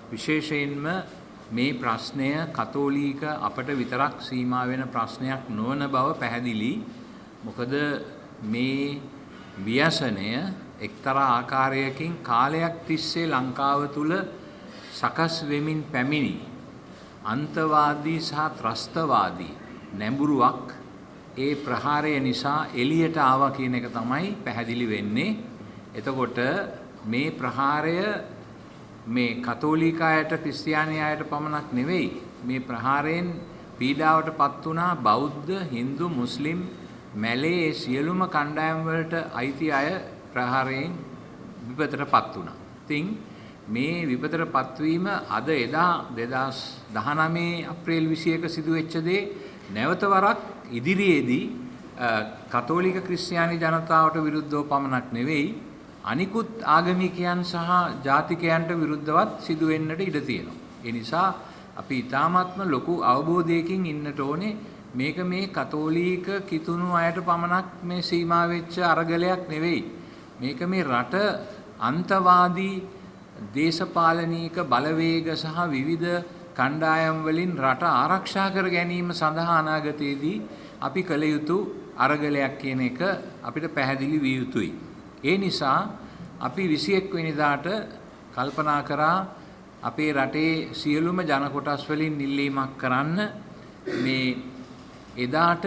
විශේෂයෙන්ම මේ ප්‍රශ්නය කතෝලික අපට විතරක් සීමා වෙන ප්‍රශ්නයක් නොවන බව පැහැදිලි. මොකද මේ ව්‍යසනය එක්තරා ආකාරයකින් කාලයක් තිස්සේ ලංකාව තුල සකස් වෙමින් පැමිණි අන්තවාදී සහ ත්‍රස්තවාදී නැඹුරුවක් ඒ ප්‍රහාරය නිසා එළියට ආවා කියන එක තමයි පැහැදිලි වෙන්නේ. එතකොට මේ ප්‍රහාරය මේ කතෝලික අයට ක්‍රිස්තියානි අයට පමණක් නෙවෙයි. මේ ප්‍රහාරයෙන් පීඩාවටපත් වුණා බෞද්ධ, හින්දු, මුස්ලිම්, මැලේ සියලුම කණ්ඩායම් වලට අයිති අය ප්‍රහාරයෙන් විපතටපත් වුණා. ඉතින් මේ විපතටපත් වීම අද එදා 2019 අප්‍රේල් 21 සිදුවෙච්ච දේ නැවත වරක් ඉදිරියේදී කතෝලික ක්‍රිස්තියානි ජනතාවට විරුද්ධව පමණක් නෙවෙයි අනිකුත් ආගමිකයන් සහ ජාතිකයන්ට විරුද්ධවත් සිදු වෙන්නට ඉඩ තියෙනවා. ඒ නිසා අපි ඊටාත්ම ලොකු අවබෝධයකින් ඉන්නට ඕනේ. මේක මේ කතෝලික කිතුණු අයට පමණක් මේ සීමා වෙච්ච අරගලයක් නෙවෙයි. මේක මේ රට අන්තවාදී දේශපාලනික බලවේග සහ විවිධ කණ්ඩායම් වලින් රට ආරක්ෂා කර ගැනීම සඳහා අනාගතයේදී අපි කළ යුතු අරගලයක් කියන එක අපිට පැහැදිලි විය යුතුයි. ඒ නිසා අපි 21 වෙනිදාට කල්පනා කරා අපේ රටේ සියලුම ජන කොටස් වලින් ඉල්ලීමක් කරන්න මේ එදාට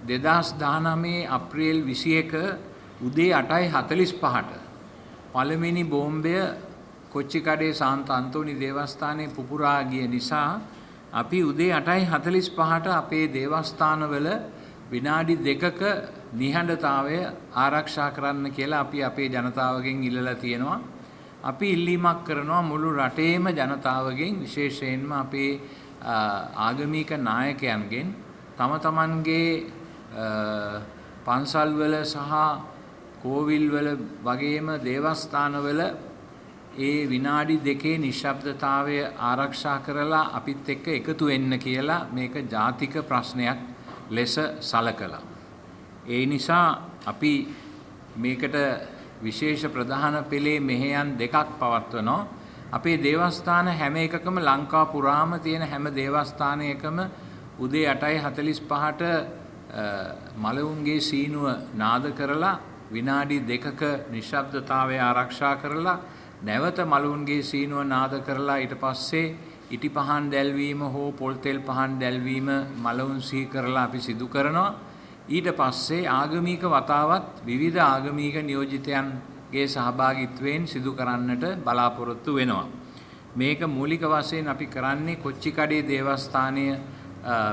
2019 අප්‍රේල් 21 උදේ 8:45ට පළවෙනි බෝම්බය කොච්චිකඩේ සාන්ත අන්තෝනි දේවස්ථානයේ පුපුරා ගිය නිසා අපි උදේ 8:45ට අපේ දේවස්ථානවල විනාඩි 2ක නිහඬතාවය ආරක්ෂා කරන්න කියලා අපි අපේ ජනතාවගෙන් ඉල්ලලා තියෙනවා. අපි ඉල්ලීමක් කරනවා මුළු රටේම ජනතාවගෙන් විශේෂයෙන්ම අපේ ආගමික නායකයන්ගෙන් තම තමන්ගේ පන්සල්වල සහ කෝවිල්වල වගේම දේවස්ථානවල ඒ විනාඩි 2 නිශ්ශබ්දතාවය ආරක්ෂා කරලා අපිත් එක්ක එකතු වෙන්න කියලා මේක ජාතික ප්‍රශ්නයක් ලෙස සලකලා. ඒ නිසා අපි මේකට විශේෂ ප්‍රධාන පෙළේ මෙහෙයන් දෙකක් පවත්වනවා. අපේ දේවස්ථාන හැම එකකම ලංකාව පුරාම තියෙන හැම දේවස්ථානයකම උදේ 8:45ට මලවුන්ගේ සීනුව නාද කරලා විනාඩි 2ක නිශ්ශබ්දතාවය ආරක්ෂා කරලා නැවත මලවුන්ගේ සීනුව නාද කරලා ඊට පස්සේ ඉටි පහන් දැල්වීම හෝ පොල් තෙල් පහන් දැල්වීම මලවුන් සිහි කරලා අපි සිදු කරනවා. ඊට පස්සේ ආගමික වතාවත් විවිධ ආගමික නියෝජිතයන්ගේ සහභාගීත්වයෙන් සිදු කරන්නට බලාපොරොත්තු වෙනවා. මේක මූලික වශයෙන් අපි කරන්නේ කොච්චිකඩේ දේවස්ථානය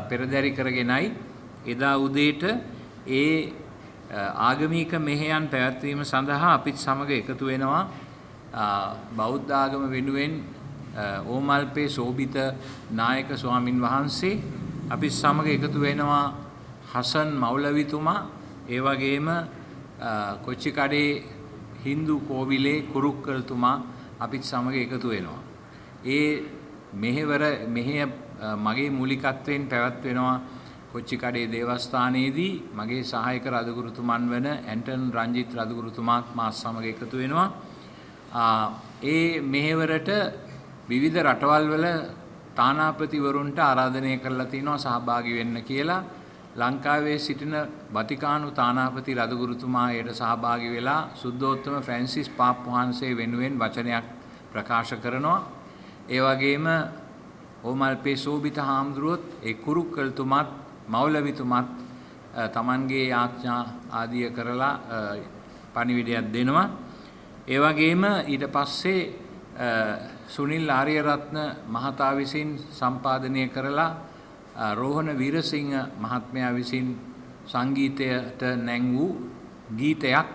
පෙරදරි කරගෙනයි එදා උදේට ඒ ආගමික මෙහෙයන් පැවැත්වීම සඳහා අපිත් සමග එකතු වෙනවා. බෞද්ධ ආගම වෙනුවෙන් ඕමල්පේ සෝබිත නායක ස්වාමින් වහන්සේ අපිත් සමග එකතු වෙනවා. හසන් මෞලවිතුමා ඒ වගේම කොච්චිකඩේ හින්දු කෝවිලේ කුරුක්කල්තුමා අපිත් සමග එකතු වෙනවා. ඒ මෙහෙය මගේ මූලිකත්වයෙන් පැවැත්වෙනවා කොච්චිකඩේ දේවස්ථානයේදී මගේ සහායක රදගුරුතුමන් වන ඇන්ටන් රංජිත් රදගුරුතුමාත් මාත් සමග එකතු වෙනවා. ඒ මෙහෙවරට විවිධ රටවල් වල තානාපතිවරුන්ට ආරාධනය කරලා තිනවා සහභාගී වෙන්න කියලා. ලංකාවේ සිටින වතිකානු තානාපති රදගුරුතුමා එයට සහභාගී වෙලා සුද්ධෝත්තම ෆ්‍රැන්සිස් පාප් වහන්සේ වෙනුවෙන් වචනයක් ප්‍රකාශ කරනවා. ඒ වගේම ඕමල්පේ සෝබිත හාමුදුරුවොත් ඒ කුරුක්කල්තුමත් මෞලවිතුමත් තමන්ගේ ආඥා ආදිය කරලා පණිවිඩයක් දෙනවා. ඒ වගේම ඊට පස්සේ සුනිල් ආරියරත්න මහතා විසින් සම්පාදනය කරලා රෝහණ වීරසිංහ මහත්මයා විසින් සංගීතයට නැංවූ ගීතයක්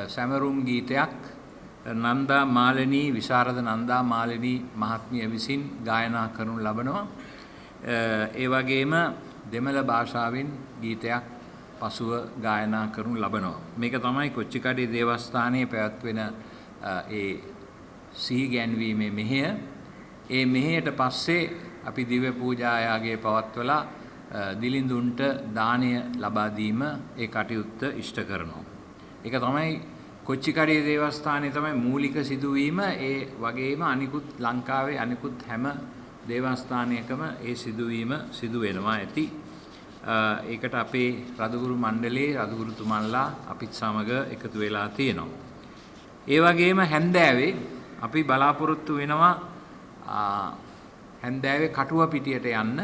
සැමරුම් ගීතයක් නන්දා මාලිනී විශාරද නන්දා මාලිනී මහත්මිය විසින් ගායනා කරනු ලබනවා. ඒ වගේම දෙමළ භාෂාවෙන් ගීතයක් පසුව ගායනා කරනු ලබනවා. මේක තමයි කොච්චිකඩේ දේවස්ථානයේ පැවැත්වෙන ඒ සිහි ගැන්වීමේ මෙහෙය. ඒ මෙහෙයට පස්සේ අපි දිව්‍ය පූජා යාගය පවත්වලා දිලිඳුන්ට දානය ලබා දීම ඒ කටයුත්ත ඉෂ්ට කරනවා. ඒක තමයි කොච්චිකඩේ දේවස්ථානයේ තමයි මූලික සිදුවීම. ඒ වගේම අනිකුත් ලංකාවේ අනිකුත් හැම දේවස්ථානයකම ඒ සිදුවීම සිදු වෙනවා ඇති. ඒකට අපේ රදගුරු මණ්ඩලයේ රදගුරුතුමන්ලා අපිත් සමග එකතු වෙලා තියෙනවා. ඒ වගේම හැන්දෑවේ අපි බලාපොරොත්තු වෙනවා හැන්දෑවේ කටුවපිටියට යන්න.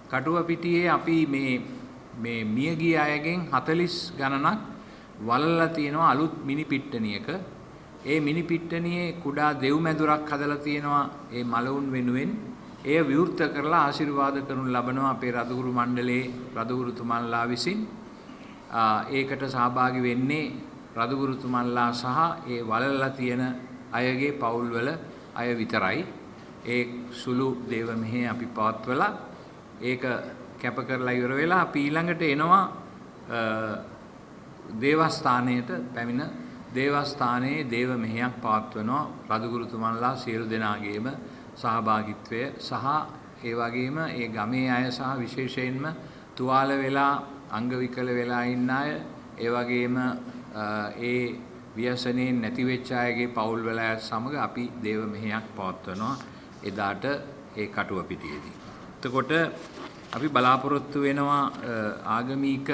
කටුවපිටියේ අපි මේ මියගිය අයගෙන් 40 ගණනක් වලලා තියෙනවා අලුත් මිනි පිට්ටනියක. ඒ මිනි පිට්ටනියේ කුඩා දෙව්මැදුරක් හදලා තියෙනවා ඒ මලවුන් වෙනුවෙන්. එය විවෘත කරලා ආශිර්වාද කරනු ලබනවා අපේ රදගුරු මණ්ඩලයේ රදගුරුතුමන්ලා විසින්. ඒකට සහභාගී වෙන්නේ රදගුරුතුමන්ලා සහ ඒ වලලා තියෙන අයගේ පවුල්වල අය විතරයි. ඒ සුළු දේව මෙහෙ අපි පවත්වලා ඒක කැප කරලා ඉවර වෙලා අපි ඊළඟට එනවා දේවස්ථානයට පැමිණ දේවස්ථානයේ දේව මෙහෙයක් පවත්වනවා රදගුරුතුමන්ලා සියලු දෙනාගේම සහභාගීත්වය සහ ඒ වගේම ඒ ගමේ අය සහ විශේෂයෙන්ම තුවාල වෙලා අංග විකල වෙලා ඉන්න අය ඒ වගේම ඒ ව්‍යසනයෙන් නැති වෙච්ච අයගේ පවුල් වල අය සමග අපි දේව මෙහෙයක් පවත්වනවා එදාට ඒ කටුවපිටියේදී. එතකොට අපි බලාපොරොත්තු වෙනවා ආගමික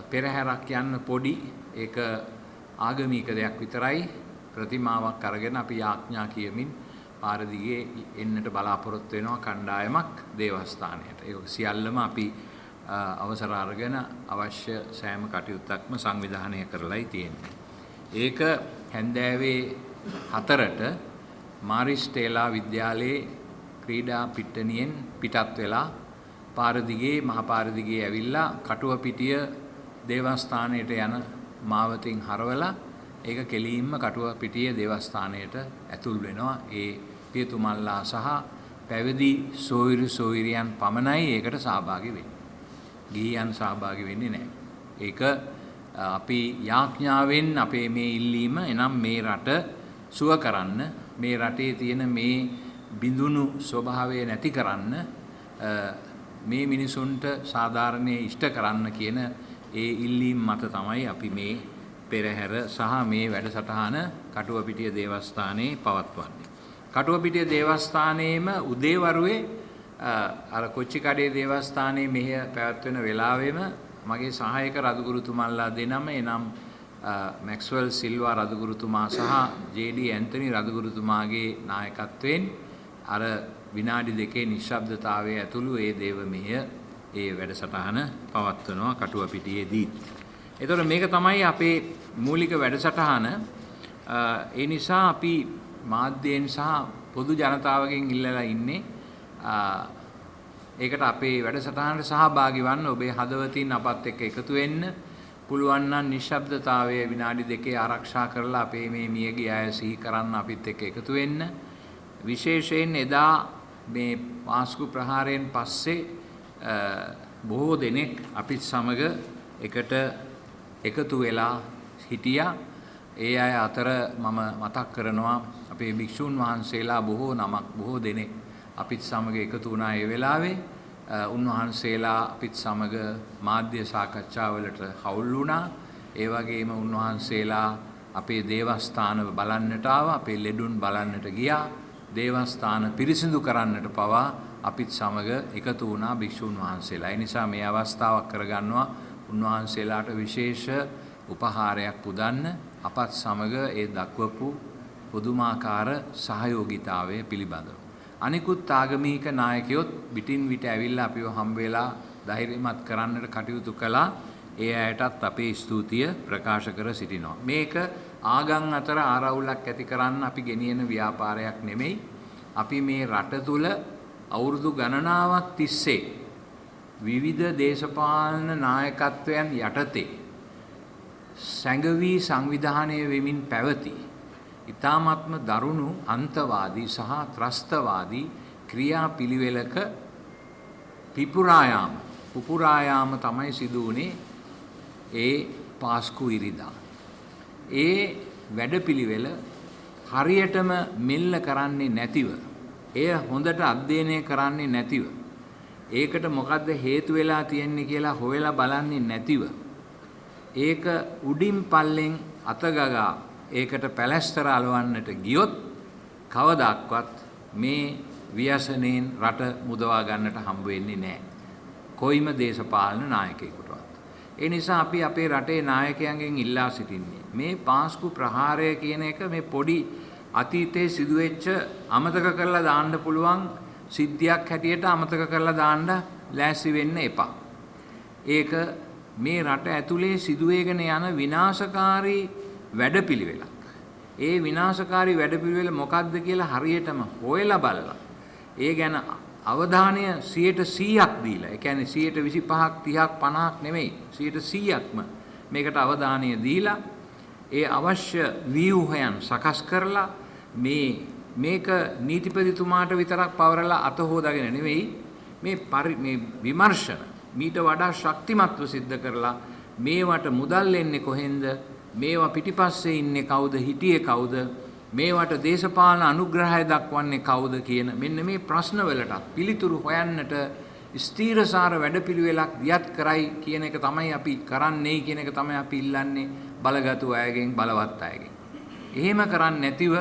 පෙරහැරක් යන්න පොඩි ඒක ආගමික දෙයක් විතරයි ප්‍රතිමාවක් අරගෙන අපි යාඥා කියමින් පාර දිගේ එන්නට බලාපොරොත්තු වෙනවා කණ්ඩායමක් දේවස්ථානයට. ඒක සියල්ලම අපි අවසර අරගෙන අවශ්‍ය සෑම කටයුත්තක්ම සංවිධානය කරලායි තියෙන්නේ. ඒක හැන්දෑවේ 4ට මාරිස්ටේලා විද්‍යාලයේ ක්‍රීඩා පිට්ටනියෙන් පිටත් වෙලා පාර දිගේ මහ පාර දිගේ ඇවිල්ලා කටුවපිටිය දේවස්ථානයට යන මාවතින් හරවලා ඒක කෙලින්ම කටුවපිටිය දේවස්ථානයට ඇතුල් වෙනවා. ඒ පියතුමල්ලා සහ පැවිදි සෝවිරු සෝවිරියන් පමණයි ඒකට සහභාගී වෙන්නේ. ගිහියන් සහභාගී වෙන්නේ නැහැ. ඒක අපි යාඥාවෙන් අපේ මේ ඉල්ලීම එනම් මේ රට සුව කරන්න මේ රටේ තියෙන මේ බිඳුණු ස්වභාවය නැති කරන්න මේ මිනිසුන්ට සාධාරණයේ ඉෂ්ට කරන්න කියන ඒ ඉල්ලීම් මත තමයි අපි මේ පෙරහැර සහ මේ වැඩසටහන කටුවපිටිය දේවස්ථානයේ පවත්වන්නේ. කටුවපිටිය දේවස්ථානයේම උදේවරුවේ අර කොච්චිකඩේ දේවස්ථානයේ මෙහෙය පැවැත්වෙන වෙලාවෙම මගේ සහායක රදගුරුතුමන්ලා දෙනම එනම් මැක්ස්වෙල් සිල්වා රදගුරුතුමා සහ ජේ.ඩී. ඇන්තනි රදගුරුතුමාගේ නායකත්වයෙන් අර විනාඩි 2 නිශ්ශබ්දතාවය ඇතුළු ඒ දේව මෙහෙය ඒ වැඩසටහන පවත්වනවා කටුවපිටියේදී. එතකොට මේක තමයි අපේ මූලික වැඩසටහන. ඒ නිසා අපි මාධ්‍යයෙන් සහ පොදු ජනතාවගෙන් ඉල්ලලා ඉන්නේ ඒකට අපේ වැඩසටහනට සහභාගී වන්න ඔබේ හදවතින් අපත් එක්ක එකතු වෙන්න පුළුවන් නම් නිශ්ශබ්දතාවය විනාඩි 2 ආරක්ෂා කරලා අපේ මේ මියගිය අය සිහි කරන්න අපිත් එක්ක එකතු වෙන්න. විශේෂයෙන් එදා මේ පාස්කු ප්‍රහාරයෙන් පස්සේ බොහෝ දෙනෙක් අපිත් සමග එකට එකතු වෙලා හිටියා. ඒ අය අතර මම මතක් කරනවා අපේ භික්ෂුන් වහන්සේලා බොහෝ දෙනෙක් අපිත් සමග එකතු වුණා ඒ වෙලාවේ. උන්වහන්සේලා අපිත් සමග මාධ්‍ය සාකච්ඡාවලට හවුල් වුණා. ඒ වගේම උන්වහන්සේලා අපේ දේවස්ථාන බලන්නට ආවා. අපේ ලෙඩුන් බලන්නට ගියා. දේවස්ථාන පිරිසිදු කරන්නට පවා අපිත් සමග එකතු වුණා භික්ෂුන් වහන්සේලා. ඒ නිසා මේ අවස්ථාවක් කරගන්නවා උන්වහන්සේලාට විශේෂ උපහාරයක් පුදන්න අපත් සමග ඒ දක්වපු පුදුමාකාර සහයෝගීතාවය පිළිබඳව. අනිකුත් ආගමික නායකයොත් පිටින් විට ඇවිල්ලා අපිව හම්බ වෙලා ධෛර්යමත් කරන්නට කටයුතු කළා. ඒ අයටත් අපේ ස්තුතිය ප්‍රකාශ කර සිටිනවා. මේක ආගම් අතර ආරවුලක් ඇති කරන්න අපි ගෙනියන ව්‍යාපාරයක් නෙමෙයි. අපි මේ රට තුල අවුරුදු ගණනාවක් තිස්සේ විවිධ දේශපාලන නායකත්වයන් යටතේ සැඟවී සංවිධානය වෙමින් පැවති ඉතාමත්ම දරුණු අන්තවාදී සහ ත්‍රස්තවාදී ක්‍රියාපිළිවෙලක පුපුරායාම තමයි සිදු වුණේ ඒ පාස්කු ඉරිදා. ඒ වැඩපිළිවෙල හරියටම මෙල්ල කරන්නේ නැතිව, එය හොඳට අධ්‍යයනය කරන්නේ නැතිව, ඒකට මොකද්ද හේතු වෙලා තියෙන්නේ කියලා හොයලා බලන්නේ නැතිව, ඒක උඩින් පල්ලෙන් අතගගා ඒකට පැලැස්තර අලවන්නට ගියොත් කවදාක්වත් මේ ව්‍යසනයෙන් රට මුදවා ගන්නට හම්බ වෙන්නේ නැහැ. කොයිම දේශපාලන නායකයෙකුටවත්. ඒ නිසා අපි අපේ රටේ නායකයන්ගෙන් ඉල්ලා සිටින්නේ මේ පාස්කු ප්‍රහාරය කියන එක මේ පොඩි අතීතයේ සිදුවෙච්ච අමතක කරලා දාන්න පුළුවන් සිද්ධියක් හැටියට අමතක කරලා දාන්න ලෑස්ති වෙන්න එපා. ඒක මේ රට ඇතුලේ සිදුවේගෙන යන විනාශකාරී වැඩපිළිවෙලක්. ඒ විනාශකාරී වැඩපිළිවෙල මොකක්ද කියලා හරියටම හොයලා බලලා ඒ ගැන අවධානය 100%ක් දීලා, ඒ කියන්නේ 25%ක් 30ක් 50ක් නෙමෙයි 100%ක්ම මේකට අවධානය දීලා ඒ අවශ්‍ය ව්‍යුහයන් සකස් කරලා මේක නීතිපතිතුමාට විතරක් පවරලා අත හොදාගෙන නෙවෙයි මේ විමර්ශන මීට වඩා ශක්තිමත්ව සිද්ධ කරලා මේවට මුදල් එන්නේ කොහෙන්ද, මේවා පිටිපස්සේ ඉන්නේ කවුද, හිටියේ කවුද, මේවට දේශපාලන අනුග්‍රහය දක්වන්නේ කවුද කියන මෙන්න මේ ප්‍රශ්නවලට පිළිතුරු හොයන්නට ස්ථීරසාර වැඩපිළිවෙලක් දියත් කරයි කියන එක තමයි අපි කරන්නේ කියන එක තමයි අපි ඉල්ලන්නේ බලගතු අයගෙන්, බලවත් අයගෙන්. එහෙම කරන්නේ නැතිව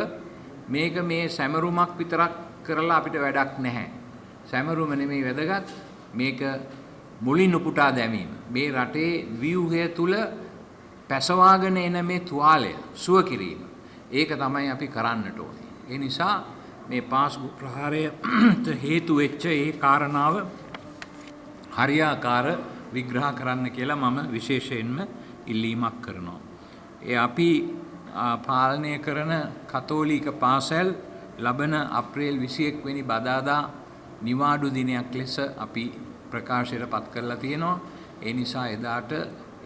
මේක මේ සැමරුමක් විතරක් කරලා අපිට වැඩක් නැහැ. සැමරුම නෙමෙයි වැදගත්, මේක මුලින් උපුටා දැමීම. මේ රටේ ව්‍යුහය තුල පැසවාගෙන එන මේ තුවාලය සුව කිරීම. ඒක තමයි අපි කරන්නට ඕනේ. ඒ නිසා මේ පාස්කු ප්‍රහාරයට හේතු වෙච්ච ඒ කාරණාව හරියාකාර විග්‍රහ කරන්න කියලා මම විශේෂයෙන්ම ඉල්ලීමක් කරනවා. ඒ අපි පාලනය කරන කතෝලික පාසල් ලබන අප්‍රේල් 21 වෙනි බදාදා නිවාඩු දිනයක් ලෙස අපි ප්‍රකාශයට පත් කරලා තියෙනවා. ඒ නිසා එදාට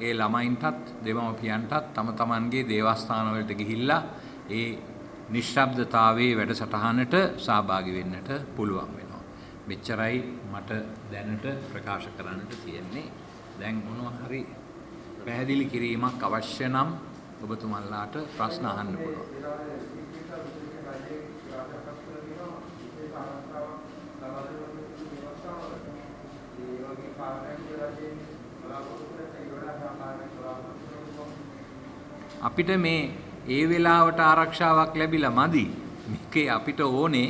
ඒ ළමයින්ටත් දෙමව්පියන්ටත් තම තමන්ගේ දේවස්ථාන වලට ගිහිල්ලා ඒ නිශ්ශබ්දතාවයේ වැඩසටහනට සහභාගී වෙන්නට පුළුවන් වෙනවා. මෙච්චරයි මට දැනට ප්‍රකාශ කරන්නට තියෙන්නේ. දැන් මොනවා හරි පැහැදිලි කිරීමක් අවශ්‍ය නම් ඔබතුමන්ලාට ප්‍රශ්න අහන්න පුළුවන්. අපිට මේ ඒ වෙලාවට ආරක්ෂාවක් ලැබිලා මදි. මේකේ අපිට ඕනේ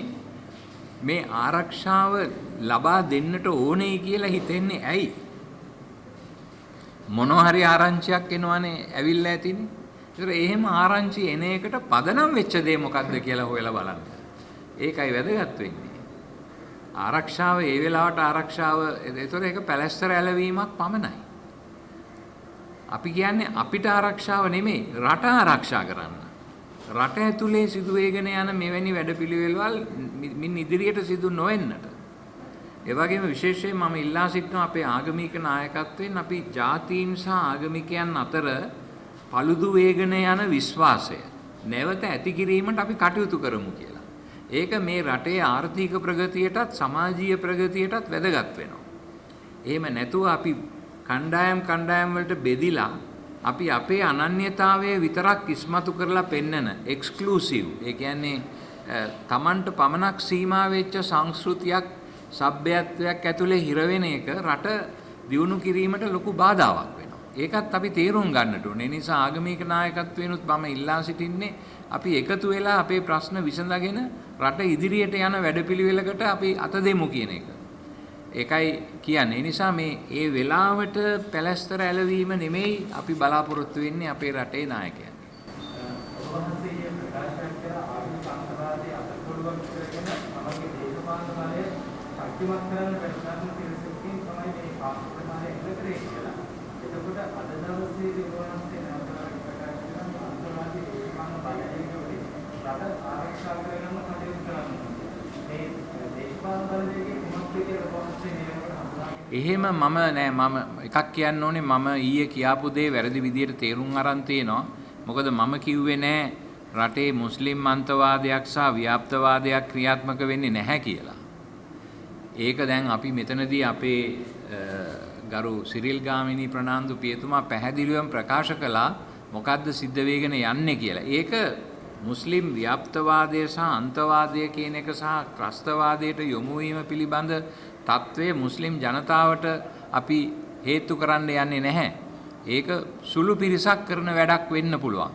මේ ආරක්ෂාව ලබා දෙන්නට ඕනේ කියලා හිතෙන්නේ ඇයි? මොනවා හරි ආරංචියක් එනවනේ ඇවිල්ලා ඇතිනේ. ඒතර එහෙම ආරංචි එන එකට පදනම් වෙච්ච දේ මොකද්ද කියලා හොයලා බලන්න. ඒකයි වැදගත් වෙන්නේ. ආරක්ෂාව ඒ වෙලාවට ආරක්ෂාව ඒතර ඒක පැලැස්තර ඇලවීමක් පමණයි. අපි කියන්නේ අපිට ආරක්ෂාව නෙමෙයි රට ආරක්ෂා කරන්න. රට ඇතුලේ සිදුවේගෙන යන මෙවැනි වැඩපිළිවෙළවල් මින් ඉදිරියට සිදු නොවෙන්නට. ඒ වගේම විශේෂයෙන් මම ඉල්ලා සිටිනවා අපේ ආගමික නායකත්වයෙන් අපි ජාතීන් සහ ආගමිකයන් අතර paludu වේගන යන විශ්වාසය නැවත ඇති කිරීමට අපි කටයුතු කරමු කියලා. ඒක මේ රටේ ආර්ථික ප්‍රගතියටත් සමාජීය ප්‍රගතියටත් වැදගත් වෙනවා. එහෙම නැතුව අපි කණ්ඩායම් වලට බෙදිලා අපි අපේ අනන්‍යතාවය විතරක් ඉස්මතු කරලා පෙන්නන එක්ස්ක්ලූසිව්, ඒ කියන්නේ තමන්ට පමණක් සීමා වෙච්ච සංස්කෘතියක් සભ્યත්වයක් ඇතුලේ හිර වෙන එක රට දියුණු කිරීමට ලොකු බාධාවක් වෙනවා. ඒකත් අපි තේරුම් ගන්නට ඕනේ. ඒ නිසා ආගමික නායකත්වයෙන්ුත් මම ඉල්ලා සිටින්නේ අපි එකතු වෙලා අපේ ප්‍රශ්න විසඳගෙන රට ඉදිරියට යන වැඩපිළිවෙලකට අපි අත දෙමු කියන එක. ඒකයි කියන්නේ. ඒ නිසා මේ ඒ වෙලාවට පැලැස්තර ඇලවීම නෙමෙයි අපි බලාපොරොත්තු වෙන්නේ අපේ රටේ නායකයන්. එහෙම මම නෑ මම එකක් කියන්න ඕනේ මම ඊයේ කියාපු දේ වැරදි විදියට තේරුම් අරන් තියෙනවා. මොකද මම කිව්වේ නෑ රටේ මුස්ලිම් අන්තවාදයක් සහ ව්‍යාප්තවාදයක් ක්‍රියාත්මක වෙන්නේ නැහැ කියලා. ඒක දැන් අපි මෙතනදී අපේ ගරු සිරිල් ගාමිණී ප්‍රනාන්දු පියතුමා පැහැදිලිවම ප්‍රකාශ කළා මොකද්ද සිද්ධ වෙගෙන යන්නේ කියලා. ඒක මුස්ලිම් ව්‍යාප්තවාදය සහ අන්තවාදය කියන එක සහ ත්‍රස්තවාදයට යොමු වීම පිළිබඳ තත්ත්වයේ මුස්ලිම් ජනතාවට අපි හේතු කරන්න යන්නේ නැහැ. ඒක සුළු පිරිසක් කරන වැඩක් වෙන්න පුළුවන්.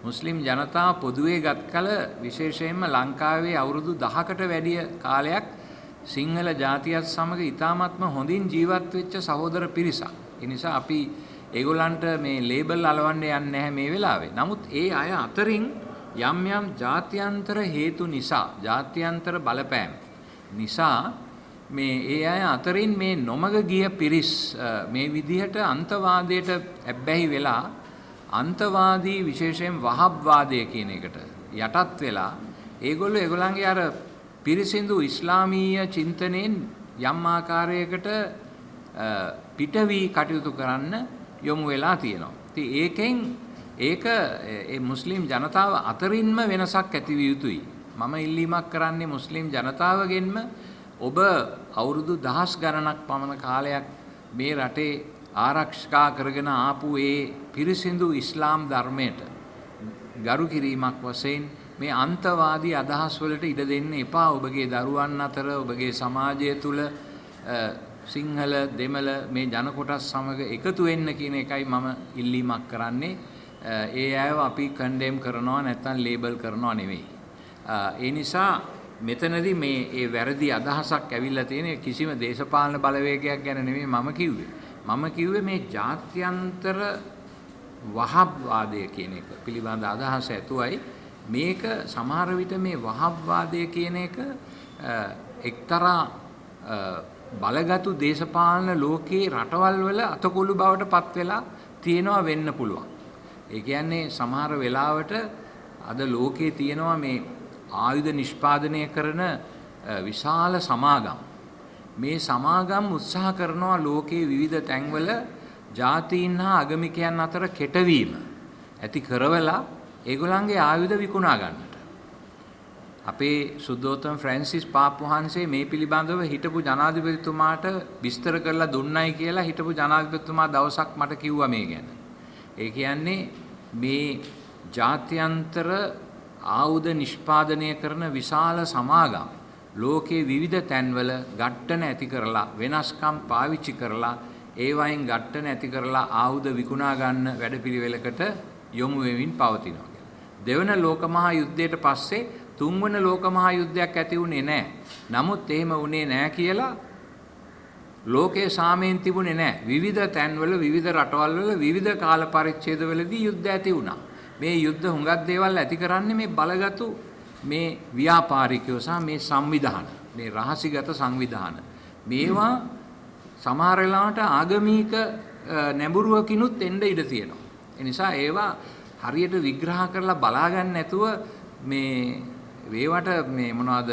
මුස්ලිම් ජනතාව පොදුවේ ගත් කල විශේෂයෙන්ම ලංකාවේ අවුරුදු 10කට වැඩි කාලයක් සිංහල ජාතියත් සමග ඉතාමත්ම හොඳින් ජීවත් වෙච්ච සහෝදර පිරිසක්. ඒ නිසා අපි ඒගොල්ලන්ට මේ ලේබල් අලවන්න යන්නේ නැහැ මේ වෙලාවේ. නමුත් ඒ අය අතරින් යම් යම් ජාත්‍යන්තර හේතු නිසා, ජාත්‍යන්තර බලපෑම් නිසා මේ ඒ අය අතරින් මේ නොමග ගිය පිරිස් මේ විදිහට අන්තවාදයට ඇබ්බැහි වෙලා අන්තවාදී විශේෂයෙන් වහබ්වාදය කියන එකට යටත් වෙලා ඒගොල්ලෝ ඒගොල්ලන්ගේ අර පිරිසිදු ඉස්ලාමීය චින්තනයෙන් යම් ආකාරයකට පිට වී කටයුතු කරන්න යොමු වෙලා තියෙනවා. ඉතින් ඒකෙන් ඒක ඒ මුස්ලිම් ජනතාව අතරින්ම වෙනසක් ඇති විය යුතුයි. මම ඉල්ලීමක් කරන්නේ මුස්ලිම් ජනතාවගෙන්ම ඔබ අවුරුදු දහස් ගණනක් පමණ කාලයක් මේ රටේ ආරක්ෂා කරගෙන ආපු ඒ පිරිසිදු ඉස්ලාම් ධර්මයට ගරු කිරීමක් වශයෙන් මේ අන්තවාදී අදහස් වලට ඉඩ දෙන්න එපා. ඔබගේ දරුවන් අතර ඔබගේ සමාජය තුල සිංහල දෙමළ මේ ජන කොටස් සමග එකතු වෙන්න කියන එකයි මම ඉල්ලීමක් කරන්නේ. ඒ අයව අපි කන්ඩෙම් කරනවා නැත්නම් ලේබල් කරනවා නෙවෙයි. ඒ නිසා මෙතනදී මේ ඒ වැරදි අදහසක් ඇවිල්ලා තියෙන කිසිම දේශපාලන බලවේගයක් ගැන නෙවෙයි මම කිව්වේ. මම කිව්වේ මේ ජාත්‍යන්තර වහබ්වාදය කියන එක පිළිබඳ අදහස ඇතුවයි. මේක සමහර විට මේ වහබ්වාදය කියන එක එක්තරා බලගතු දේශපාලන ලෝකයේ රටවල් වල අතකොළු බවට පත් වෙලා තියෙනවා වෙන්න පුළුවන්. ඒ කියන්නේ සමහර වෙලාවට අද ලෝකයේ තියෙනවා මේ ආයුධ නිෂ්පාදනය කරන විශාල සමාගම්. මේ සමාගම් උත්සාහ කරනවා ලෝකයේ විවිධ තැන්වල ජාතීන් හා ආගමිකයන් අතර කෙටවීම ඇති කරවලා ඒගොල්ලන්ගේ ආයුධ විකුණා ගන්නට. අපේ සුද්ධෝත්තම ෆ්‍රැන්සිස් පාප් වහන්සේ මේ පිළිබඳව හිටපු ජනාධිපතිතුමාට විස්තර කරලා දුන්නයි කියලා හිටපු ජනාධිපතිතුමා දවසක් මට කිව්වා මේ ගැන. ඒ කියන්නේ මේ ජාත්‍යන්තර ආයුධ නිෂ්පාදනය කරන විශාල සමාගම් ලෝකයේ විවිධ තැන්වල ගැට්ටන ඇති කරලා වෙනස්කම් පාවිච්චි කරලා ඒ වයින් ගැට්ටන ඇති කරලා ආයුධ විකුණා ගන්න වැඩපිළිවෙලකට යොමු වෙමින් පවතිනවා. දෙවන ලෝක මහා යුද්ධයට පස්සේ තුන්වන ලෝක මහා යුද්ධයක් ඇති වුණේ නැහැ. නමුත් එහෙම වුණේ නැහැ කියලා ලෝකයේ සාමයෙන් තිබුණේ නැහැ. විවිධ තැන්වල විවිධ රටවල් වල විවිධ කාල පරිච්ඡේදවලදී යුද්ධ ඇති වුණා. මේ යුද්ධ හුඟක් දේවල් ඇති කරන්නේ මේ බලගතු මේ ව්‍යාපාරිකයෝ සහ මේ සංවිධාන, මේ රහසිගත සංවිධාන. මේවා සමහර වෙලාවට ආගමික නැඹුරුවකිනුත් එන්න ඉඩ තියෙනවා. ඒ නිසා ඒවා හරියට විග්‍රහ කරලා බලා ගන්න නැතුව මේ වේවට මේ මොනවද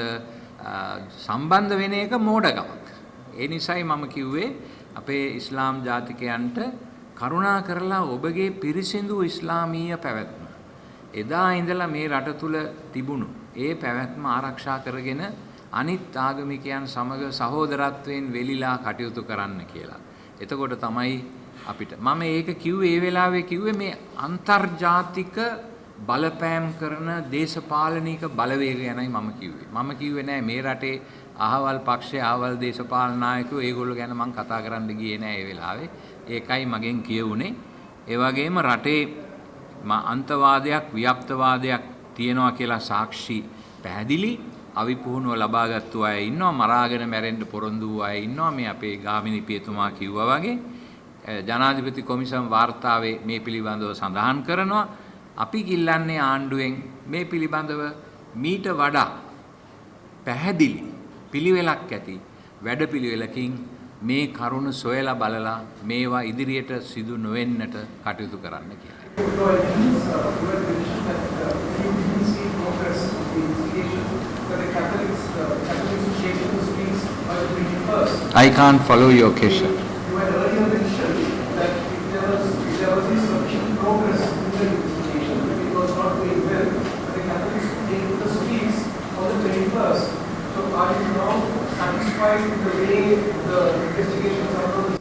සම්බන්ධ වෙන එක මෝඩකමක්. ඒ නිසායි මම කිව්වේ අපේ ඉස්ලාම් ජාතිකයන්ට කරුණා කරලා ඔබගේ පිරිසිදු ඉස්ලාමීය පැවැත්ම එදා ඉඳලා මේ රට තුල තිබුණු ඒ පැවැත්ම ආරක්ෂා කරගෙන අනිත් ආගමිකයන් සමග සහෝදරත්වයෙන් වෙලිලා කටයුතු කරන්න කියලා. එතකොට තමයි අපිට මම ඒක කිව්වේ ඒ වෙලාවේ කිව්වේ මේ අන්තර්ජාතික බලපෑම් කරන දේශපාලනික බලවේග යනයි මම කිව්වේ. මම කිව්වේ නෑ මේ රටේ අහවල් පක්ෂයේ අහවල් දේශපාලන නායකයෝ ඒගොල්ලෝ ගැන මම කතා කරන්න ගියේ නෑ ඒ වෙලාවේ. ඒකයි මගෙන් කියුනේ. ඒ වගේම රටේ අන්තවාදයක් ව්‍යාප්තවාදයක් තියෙනවා කියලා සාක්ෂි පැහැදිලි අවිපුහුණුව ලබාගත්තු අය ඉන්නවා. මරාගෙන මැරෙන්න පොරොන්දු වූ අය ඉන්නවා. මේ අපේ ගාමිණී පියතුමා කිව්වා වගේ ජනාධිපති කොමිසම් වාර්තාවේ මේ පිළිබඳව සඳහන් කරනවා. අපි කිල්ලන්නේ ආණ්ඩුවෙන් මේ පිළිබඳව මීට වඩා පැහැදිලි පිළිවෙලක් ඇති වැඩපිළිවෙලකින් මේ කරුණ සොයලා බලලා මේවා ඉදිරියට සිදු නොවෙන්නට කටයුතු කරන්න කියලා. I can't follow your question. You had earlier mentioned that if there was this sufficient progress in the investigation, it was not going well, but the Catholics came to the streets on the 21st. So are you now satisfied with the way the investigations are going?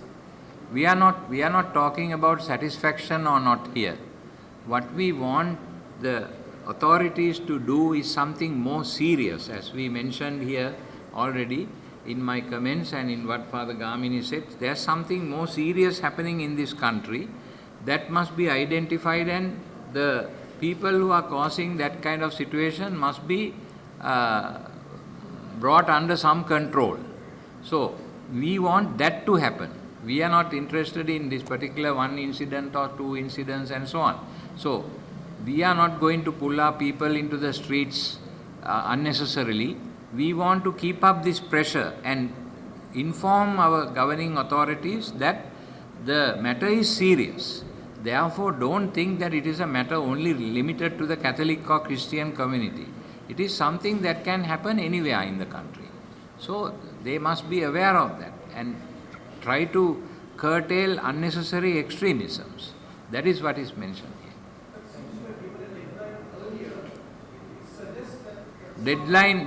We are not talking about satisfaction or not here. What we want the authorities to do is something more serious, as we mentioned here already in my comments and in what Father Gamini said. There's something more serious happening in this country that must be identified, and the people who are causing that kind of situation must be brought under some control. So we want that to happen. We are not interested in this particular one incident or two incidents and so on. So we are not going to pull our people into the streets unnecessarily. We want to keep up this pressure and inform our governing authorities that the matter is serious. Therefore, don't think that it is a matter only limited to the Catholic or Christian community. It is something that can happen anywhere in the country. So they must be aware of that and try to curtail unnecessary extremisms. That is what is mentioned here.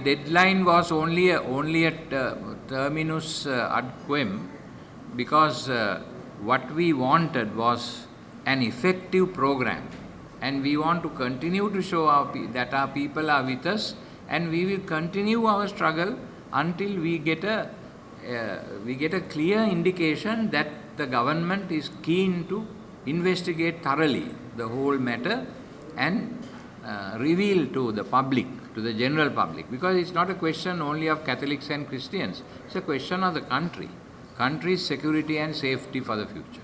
Deadline was only a terminus ad quem, because what we wanted was an effective program, and we want to continue to show that our people are with us, and we will continue our struggle until we get a clear indication that the government is keen to investigate thoroughly the whole matter and reveal to the public, to the general public, because it's not a question only of Catholics and Christians, it's a question of the country's security and safety for the future.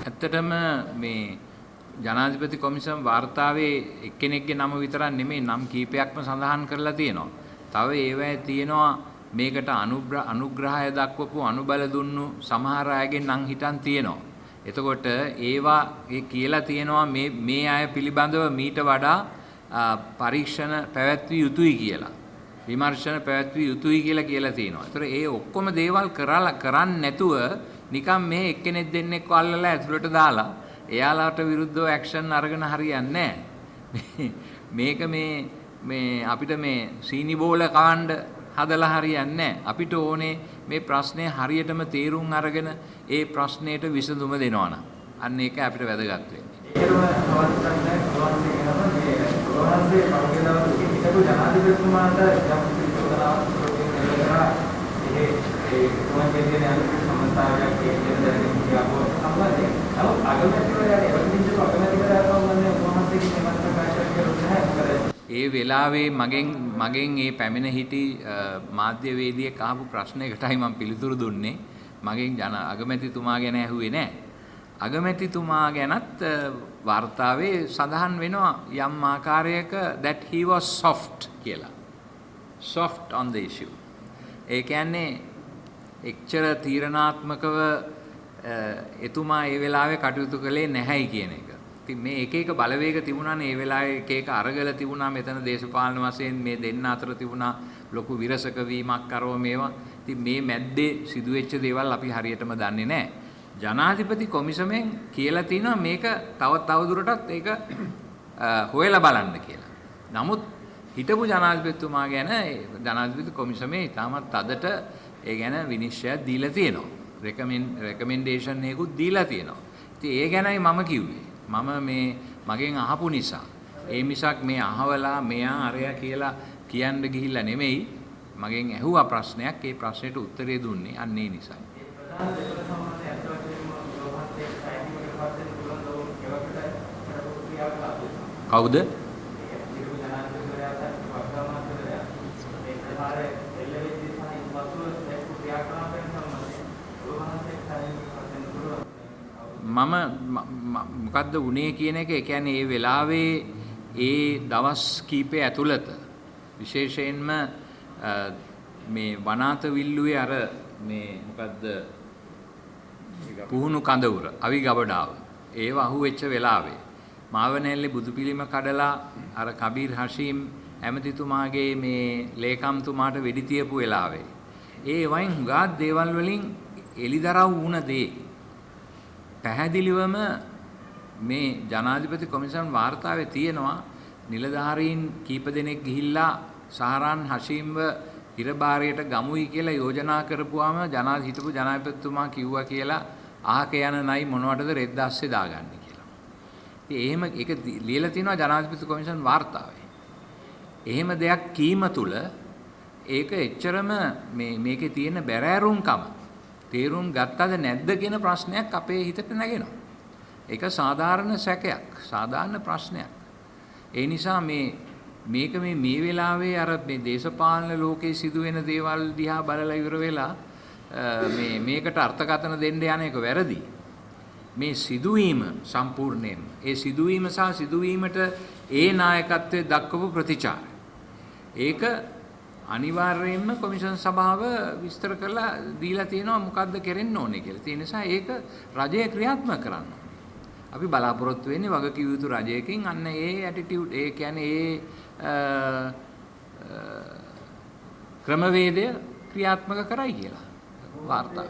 ඇත්තටම මේ ජනාධිපති කොමිසම් වාර්තාවේ එක්කෙනෙක්ගේ නම විතරක් නෙමෙයි නම් කීපයක්ම සඳහන් කරලා තියෙනවා. තව ඒවැය තියෙනවා මේකට අනුග්‍රහය දක්වපු අනුබල දුන්නු සමහර අයගේ නම් හිටන් තියෙනවා. එතකොට ඒවා ඒ කියලා තියෙනවා මේ අය පිළිබඳව මීට වඩා පරීක්ෂණ පැවැත්විය යුතුයි කියලා. විමර්ශන පැවැත්විය යුතුයි කියලා තියෙනවා. ඒතර ඒ ඔක්කොම දේවල් කරන්නේ නැතුව නිකම් මේ එක්කෙනෙක් දෙන්නෙක්ව අල්ලලා ඇතුළට දාලා එයාලාට විරුද්ධව ඇක්ෂන් අරගෙන හරියන්නේ නැහැ. මේක මේ අපිට මේ සීනි බෝල කාණ්ඩ හදලා හරියන්නේ නැහැ. අපිට ඕනේ මේ ප්‍රශ්නේ හරියටම තේරුම් අරගෙන ඒ ප්‍රශ්නෙට විසඳුම දෙනවා නම්. අන්න ඒක අපිට වැදගත් වෙන්නේ. ඒ වෙලාවේ මගෙන් ඒ පැමිණ හිටි මාධ්‍යවේදියෙක් අහපු ප්‍රශ්නයකටයි මම පිළිතුරු දුන්නේ. මගෙන් අගමැතිතුමා ගැන ඇහුවේ නැහැ. අගමැතිතුමා ගැනත් වාර්තාවේ සඳහන් වෙනවා යම් ආකාරයක that he was soft කියලා. soft on the issue. ඒ කියන්නේ එච්චර තීරණාත්මකව එතුමා ඒ වෙලාවේ කටයුතු කළේ නැහැයි කියන එක. ඉතින් මේ එක එක බලවේග තිබුණානේ ඒ වෙලාවේ එක එක අරගල තිබුණා මෙතන දේශපාලන වශයෙන් මේ දෙන්න අතර තිබුණා ලොකු විරසක වීමක් කරව මේවා. ඉතින් මේ මැද්දේ සිදුවෙච්ච දේවල් අපි හරියටම දන්නේ නැහැ. ජනාධිපති කොමිසමෙන් කියලා තිනවා මේක තවදුරටත් ඒක හොයලා බලන්න කියලා. නමුත් හිටපු ජනාධිපතිතුමා ගැන ජනාධිපති කොමිසමේ ඉතාමත් අදට ඒ ගැන විනිශ්චයක් දීලා තියෙනවා. රෙකමෙන්ඩේෂන් එකකුත් දීලා තියෙනවා. ඉතින් ඒ ගැනයි මම කිව්වේ. මම මේ මගෙන් අහපු නිසා ඒ මිසක් මේ අහවලා මෙයා අරයා කියලා කියන්න ගිහිල්ලා නෙමෙයි. මගෙන් ඇහුවා ප්‍රශ්නයක්. ඒ ප්‍රශ්නෙට උත්තරේ දුන්නේ අන්න ඒ නිසා. කවුද? මොකද්ද වුනේ කියන එක, ඒ කියන්නේ ඒ වෙලාවේ ඒ දවස් කීපය ඇතුළත විශේෂයෙන්ම මේ වනාත විල්ලුවේ අර මේ මොකද්ද පුහුණු කඳවුර අවි ගබඩාව ඒව අහුවෙච්ච වෙලාවේ මාවනැල්ලේ බුදු පිළිම කඩලා අර කබීර් හෂීම් ඇමතිතුමාගේ මේ ලේකම්තුමාට වෙඩි තියපු වෙලාවේ ඒ වයින් හුඟා දේවල් වලින් එලිදරව් වුණ දේ පැහැදිලිවම මේ ජනාධිපති කොමිසම් වාර්තාවේ තියෙනවා. නිලධාරීන් කීප දෙනෙක් ගිහිල්ලා සහරාන් හෂීම්ව හිරබාරයට ගමුයි කියලා යෝජනා කරපුවාම හිටපු ජනාධිපතිතුමා කිව්වා කියලා අහක යන නයි මොනවටද රෙද්ද ASCII දාගන්නේ කියලා. ඉතින් එහෙම ඒක ලියලා තියෙනවා ජනාධිපති කොමිෂන් වාර්තාවේ. එහෙම දෙයක් කීම තුල ඒක එච්චරම මේකේ තියෙන බැරෑරුම්කම තේරුම් ගත්තද නැද්ද කියන ප්‍රශ්නයක් අපේ හිතට නැගෙනවා. ඒක සාධාරණ සැකයක්, සාධාරණ ප්‍රශ්නයක්. ඒ නිසා මේක මේ වෙලාවේ අර මේ දේශපාලන ලෝකයේ සිදුවෙන දේවල් දිහා බලලා ඉවර වෙලා මේකට අර්ථකථන දෙන්න යන එක වැරදි. මේ සිදුවීම සම්පූර්ණයෙන්ම ඒ සිදුවීම සහ සිදුවීමට ඒ නායකත්වයේ දක්වපු ප්‍රතිචාරය. ඒක අනිවාර්යයෙන්ම කොමිෂන් සභාව විස්තර කරලා දීලා තියෙනවා මොකද්ද කරෙන්න ඕනේ කියලා. ඒ නිසා ඒක රජය ක්‍රියාත්මක කරන්න ඕනේ. අපි බලාපොරොත්තු වෙන්නේ වගකිව යුතු රජයකින් අන්න ඒ ඇටිටියුඩ් ඒ කියන්නේ ඒ ක්‍රමවේදය ක්‍රියාත්මක කරයි කියලා වාර්තා.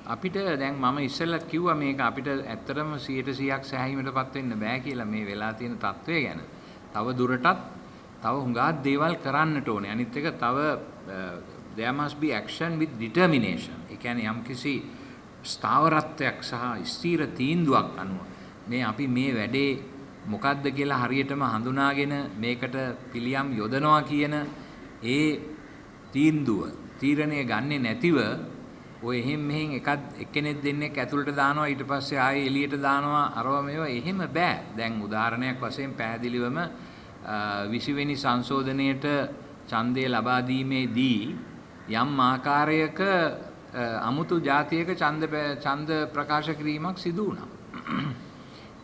අපිට දැන් මම ඉස්සෙල්ලත් කිව්වා මේක අපිට ඇත්තටම 100%ක් සෑහීමටපත් වෙන්න බෑ කියලා මේ වෙලා තියෙන තත්ත්වය ගැන. තව දුරටත් තව හුඟක් දේවල් කරන්නට ඕනේ. අනිත් එක තව there must be action with determination. ඒ කියන්නේ යම්කිසි ස්ථාවරත්වයක් සහ ස්ථීර තීන්දුවක් අනුව මේ අපි මේ වැඩේ මොකද්ද කියලා හරියටම හඳුනාගෙන මේකට පිළියම් යොදනවා කියන ඒ තීරණය ගන්නේ නැතිව ඔය එහෙම මෙහෙන් එක්කෙනෙක් දෙන්නෙක් ඇතුළට දානවා ඊට පස්සේ ආයෙ එළියට දානවා අරව මේවා එහෙම බෑ. දැන් උදාහරණයක් වශයෙන් පැහැදිලිවම 20 වෙනි සංශෝධනයේට ඡන්දය ලබා දීමේදී යම් ආකාරයක අමුතු જાතියක ඡන්ද ප්‍රකාශ කිරීමක් සිදු වුණා.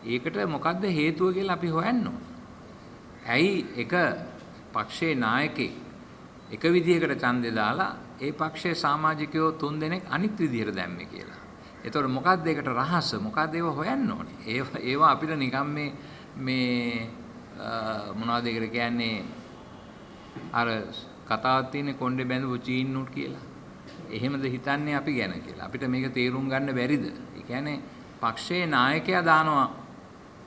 ඒකට මොකද්ද හේතුව කියලා අපි හොයන්න ඕනේ. ඇයි එක පක්ෂයේ නායකයෙක් එක විදිහකට ඡන්දය දාලා ඒ පක්ෂයේ සමාජිකයෝ 3 දෙනෙක් අනිත් විදිහට දැම්මේ කියලා. එතකොට මොකද්ද ඒකට රහස? මොකද්ද ඒව හොයන්න ඕනේ? ඒවා අපිට නිකම් මේ මොනවද ඒකට කියන්නේ අර කතාවක් තියෙන කොණ්ඩේ බැඳපු චීන්නූට් කියලා. එහෙමද හිතන්නේ අපි ගැන කියලා. අපිට මේක තේරුම් ගන්න බැරිද? ඒ කියන්නේ පක්ෂයේ නායකයා දානවා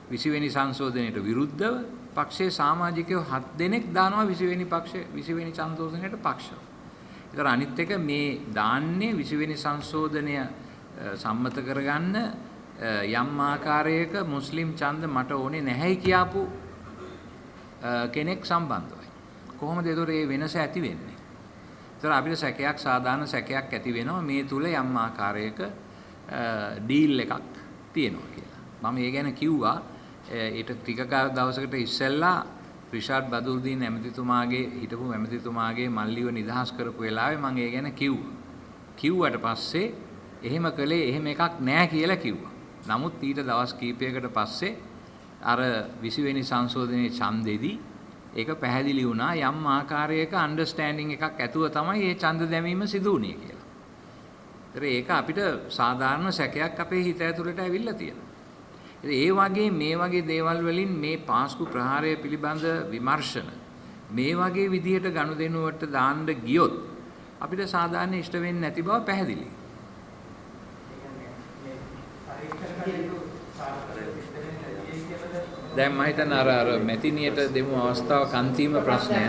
20 වෙනි සංශෝධනයට විරුද්ධව පක්ෂයේ සමාජිකයෝ 7 දෙනෙක් දානවා 20 වෙනි සංශෝධනයට පක්ෂව. ඒතර අනිත් එක මේ දාන්නේ 20 වෙනි සංශෝධනය සම්මත කරගන්න යම් ආකාරයක මුස්ලිම් ඡන්ද මට ඕනේ නැහැයි කියාපු කෙනෙක් සම්බන්ධවයි. කොහොමද ඒතර මේ වෙනස ඇති වෙන්නේ? ඒතර අපිට සැකයක් සාධාරණ සැකයක් ඇති වෙනවා මේ තුල යම් ආකාරයක ඩීල් එකක් තියෙනවා කියලා. මම ඒ ගැන කිව්වා ඊට ටික දවසකට ඉස්සෙල්ලා රිෂාඩ් බදුල්දීන් ඇමතිතුමාගේ හිටපු ඇමතිතුමාගේ මල්ලිව නිදහස් කරපු වෙලාවේ මම ඒ ගැන කිව්වා. කිව්වට පස්සේ එහෙම කළේ එහෙම එකක් නෑ කියලා කිව්වා. නමුත් ඊට දවස් කීපයකට පස්සේ අර 20 වෙනි සංශෝධනයේ ඡන්දෙදී ඒක පැහැදිලි වුණා යම් ආකාරයක අන්ඩර්ස්ටෑන්ඩින් එකක් ඇතුව තමයි මේ ඡන්ද දැමීම සිදු වුණේ කියලා. ඒතර ඒක අපිට සාධාරණ සැකයක් අපේ හිත ඇතුළට ඇවිල්ලා තියෙනවා. ඒ වගේ මේ වගේ දේවල් වලින් මේ පාස්කු ප්‍රහාරය පිළිබඳ විමර්ශන මේ වගේ විදිහට ගනුදෙනුවට දාන්න ගියොත් අපිට සාධාරණ ඉෂ්ට වෙන්නේ නැති බව පැහැදිලියි. දැන් මම හිතන්නේ අර මැතිනියට දෙමු අවස්ථාවක් අන්තිම ප්‍රශ්නය.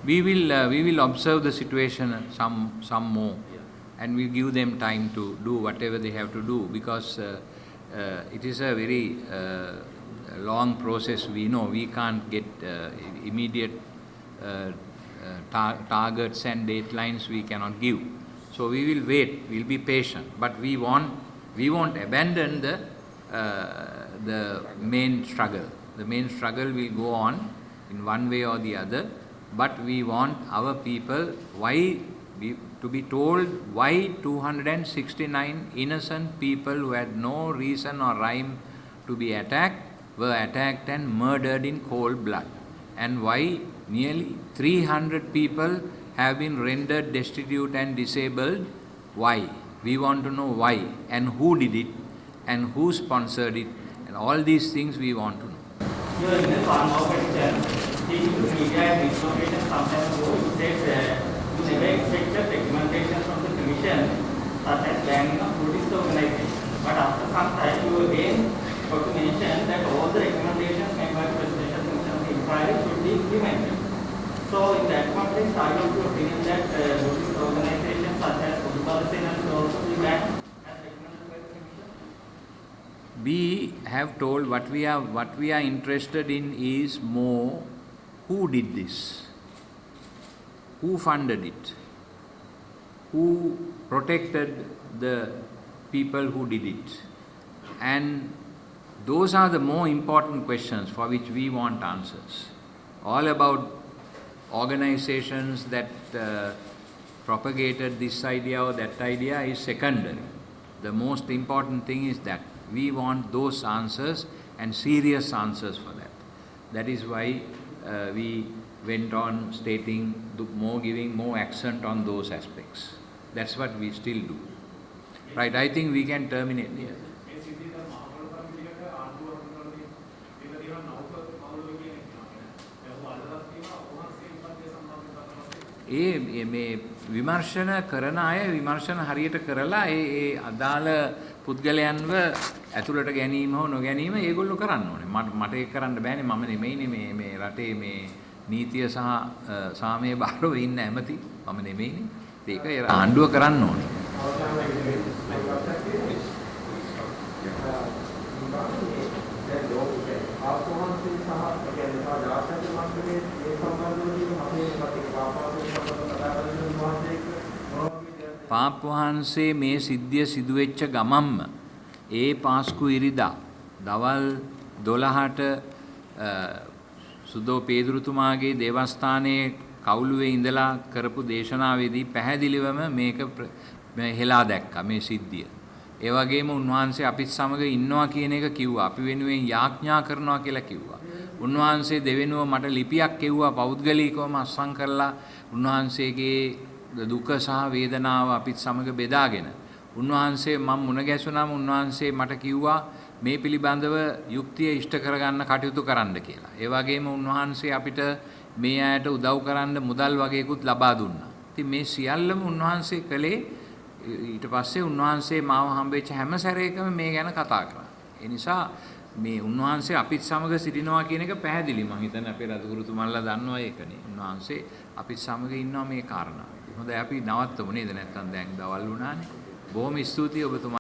We will observe the situation some more, and we give them time to do whatever they have to do because it is a very long process. We know we can't get immediate targets and deadlines. We cannot give, so we will wait. We'll be patient, but we won't abandon the the main struggle. The main struggle will go on in one way or the other, but we want our people to be told why 269 innocent people who had no reason or rhyme to be attacked were attacked and murdered in cold blood, and why nearly 300 people have been rendered destitute and disabled. Why? We want to know why, and who did it, and who sponsored it, and all these things we want to know. Here in this one more question, speaking to media and information sometimes ago, it said you never expected recommendations from the Commission such as banning of Buddhist organizations. But after some time, you again got to mention that all the recommendations made by the Presidential Commission of Inquiry should be implemented. So in that context, are you of the opinion that Buddhist organizations such as Buddha Sena should also be banned as recommended by the Commission? We have told what we are interested in is more who did this, who funded it, who protected the people who did it, and those are the more important questions for which we want answers. All about organizations that propagated this idea or that idea is secondary. The most important thing is that we want those answers and serious answers for that. That is why we went on stating giving more accent on those aspects. That's what we still do. Right, I think we can terminate here. මේ විමර්ශන කරන අය විමර්ශන හරියට කරලා ඒ අදාළ පුද්ගලයන්ව ඇතුළට ගැනීම හෝ නොගැනීම ඒගොල්ලෝ කරන්න ඕනේ. මට ඒක කරන්න බෑනේ. මම නෙමෙයිනේ මේ රටේ මේ නීතිය සහ සාමයේ බාරව ඉන්න ඇමති. මම නෙමෙයිනේ. ඒක ආණ්ඩුව කරන්න ඕනේ. පාප් වහන්සේ මේ සිද්ධිය සිදු වෙච්ච ගමම්ම ඒ පාස්කු ඉරිදා දවල් 12ට සුදෝ පේදුරුතුමාගේ දේවස්ථානයේ කවුළුවේ ඉඳලා කරපු දේශනාවේදී පැහැදිලිවම මේක හෙලා දැක්කා මේ සිද්ධිය. ඒ වගේම උන්වහන්සේ අපිත් සමග ඉන්නවා කියන එක කිව්වා. අපි වෙනුවෙන් යාඥා කරනවා කියලා කිව්වා. උන්වහන්සේ දෙවෙනුව මට ලිපියක් කිව්වා පෞද්ගලිකවම අස්සම් කරලා උන්වහන්සේගේ දුක සහ වේදනාව අපිත් සමග බෙදාගෙන උන්වහන්සේ මම මුණ ගැසුණාම උන්වහන්සේ මට කිව්වා මේ පිළිබඳව යුක්තිය ඉෂ්ට කරගන්න කටයුතු කරන්න කියලා. ඒ වගේම උන්වහන්සේ අපිට මේ අයට උදව් කරන්න මුදල් වගේකුත් ලබා දුන්නා. ඉතින් මේ සියල්ලම උන්වහන්සේ කළේ ඊට පස්සේ උන්වහන්සේ මාව හම්බෙච්ච හැම සැරේකම මේ ගැන කතා කරා. ඒ නිසා මේ උන්වහන්සේ අපිත් සමග සිටිනවා කියන එක පැහැදිලි. මම හිතන්නේ අපේ රජගුරුතුමන්ලා දන්නවා ඒකනේ. උන්වහන්සේ අපිත් සමග ඉන්නවා මේ කාරණාව. හොඳයි අපි නවත්තමු නේද? නැත්තම් දැන් දවල් වුණානේ. බොහොම ස්තුතියි ඔබතුමා